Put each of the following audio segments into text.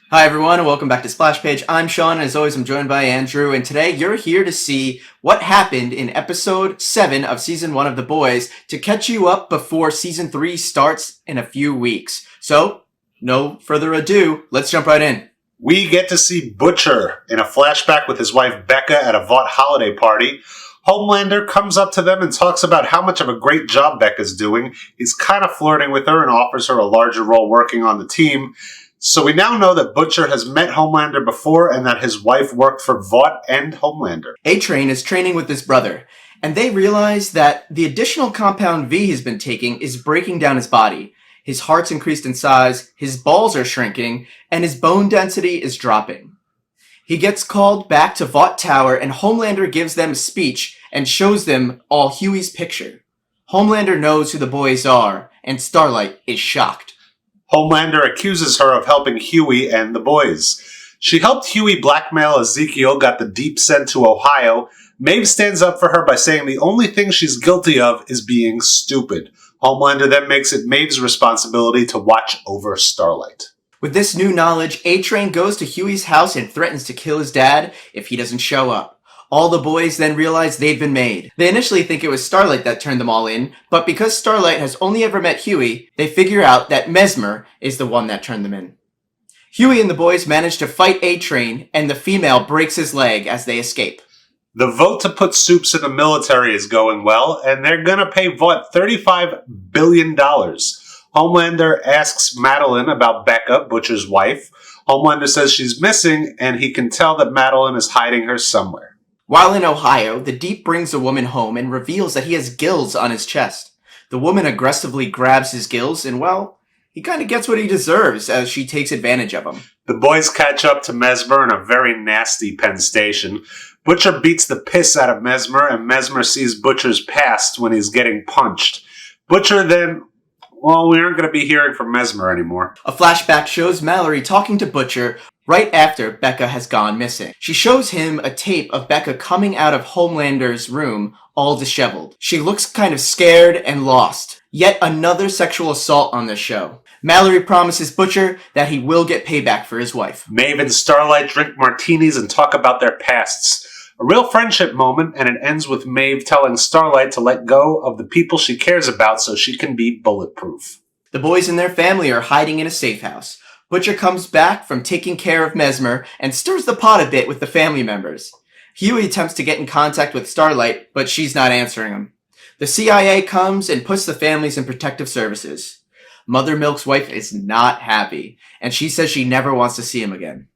Hi everyone and welcome back to Splash Page. I'm Sean and as always I'm joined by Andrew, and today you're here to see what happened in episode 7 of season 1 of The Boys to catch you up before season 3 starts in a few weeks. So, no further ado, let's jump right in. We get to see Butcher in a flashback with his wife Becca at a Vought holiday party. Homelander comes up to them and talks about how much of a great job Becca's doing. He's kind of flirting with her and offers her a larger role working on the team. So we now know that Butcher has met Homelander before and that his wife worked for Vought and Homelander. A-Train is training with his brother, and they realize that the additional compound V he's been taking is breaking down his body. His heart's increased in size, his balls are shrinking, and his bone density is dropping. He gets called back to Vought Tower, and Homelander gives them a speech and shows them all Hughie's picture. Homelander knows who the boys are, and Starlight is shocked. Homelander accuses her of helping Hughie and the boys. She helped Hughie blackmail Ezekiel, got the deep sent to Ohio. Maeve stands up for her by saying the only thing she's guilty of is being stupid. Homelander then makes it Maeve's responsibility to watch over Starlight. With this new knowledge, A-Train goes to Hughie's house and threatens to kill his dad if he doesn't show up. All the boys then realize they've been made. They initially think it was Starlight that turned them all in, but because Starlight has only ever met Hughie, they figure out that Mesmer is the one that turned them in. Hughie and the boys manage to fight A-Train, and the female breaks his leg as they escape. The vote to put Supes in the military is going well, and they're gonna pay Vought $35 billion. Homelander asks Madeline about Becca, Butcher's wife. Homelander says she's missing, and he can tell that Madeline is hiding her somewhere. While in Ohio, the Deep brings a woman home and reveals that he has gills on his chest. The woman aggressively grabs his gills and, well, he kind of gets what he deserves as she takes advantage of him. The boys catch up to Mesmer in a very nasty Penn Station. Butcher beats the piss out of Mesmer, and Mesmer sees Butcher's past when he's getting punched. Butcher then... well, we aren't going to be hearing from Mesmer anymore. A flashback shows Mallory talking to Butcher right after Becca has gone missing. She shows him a tape of Becca coming out of Homelander's room, all disheveled. She looks kind of scared and lost. Yet another sexual assault on the show. Mallory promises Butcher that he will get payback for his wife. Maeve and Starlight drink martinis and talk about their pasts. A real friendship moment, and it ends with Maeve telling Starlight to let go of the people she cares about so she can be bulletproof. The boys and their family are hiding in a safe house. Butcher comes back from taking care of Mesmer and stirs the pot a bit with the family members. Hughie attempts to get in contact with Starlight, but she's not answering him. The CIA comes and puts the families in protective services. Mother Milk's wife is not happy, and she says she never wants to see him again.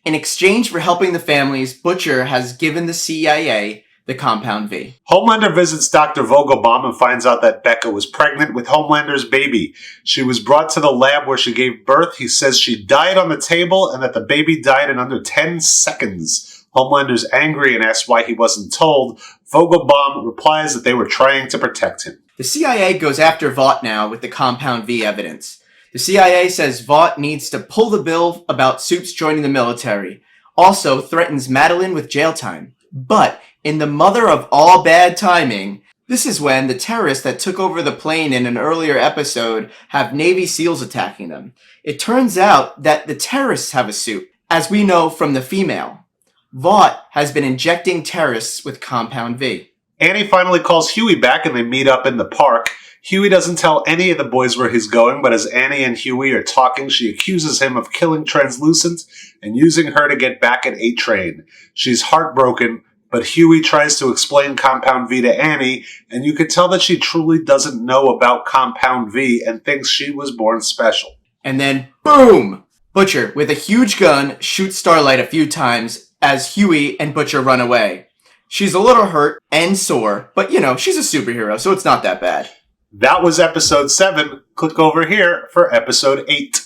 In exchange for helping the families, Butcher has given the CIA the compound V. Homelander visits Dr. Vogelbaum and finds out that Becca was pregnant with Homelander's baby. She was brought to the lab where she gave birth. He says she died on the table and that the baby died in under 10 seconds. Homelander's angry and asks why he wasn't told. Vogelbaum replies that they were trying to protect him. The CIA goes after Vought now with the compound V evidence. The CIA says Vought needs to pull the bill about Supes joining the military. Also threatens Madeline with jail time. But in the mother of all bad timing, this is when the terrorists that took over the plane in an earlier episode have Navy SEALs attacking them. It turns out that the terrorists have a suit, as we know from the female. Vought has been injecting terrorists with compound V. Annie finally calls Hughie back and they meet up in the park. Hughie doesn't tell any of the boys where he's going, but as Annie and Hughie are talking, she accuses him of killing Translucent and using her to get back at A-Train. She's heartbroken, but Hughie tries to explain Compound V to Annie, and you can tell that she truly doesn't know about Compound V and thinks she was born special. And then, boom! Butcher, with a huge gun, shoots Starlight a few times as Hughie and Butcher run away. She's a little hurt and sore, but you know, she's a superhero, so it's not that bad. That was episode 7. Click over here for episode 8.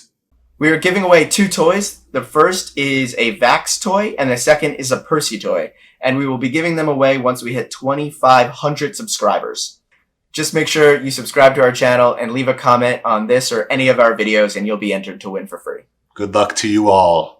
We are giving away 2 toys. The first is a Vax toy, and the second is a Percy toy. And we will be giving them away once we hit 2,500 subscribers. Just make sure you subscribe to our channel and leave a comment on this or any of our videos, and you'll be entered to win for free. Good luck to you all.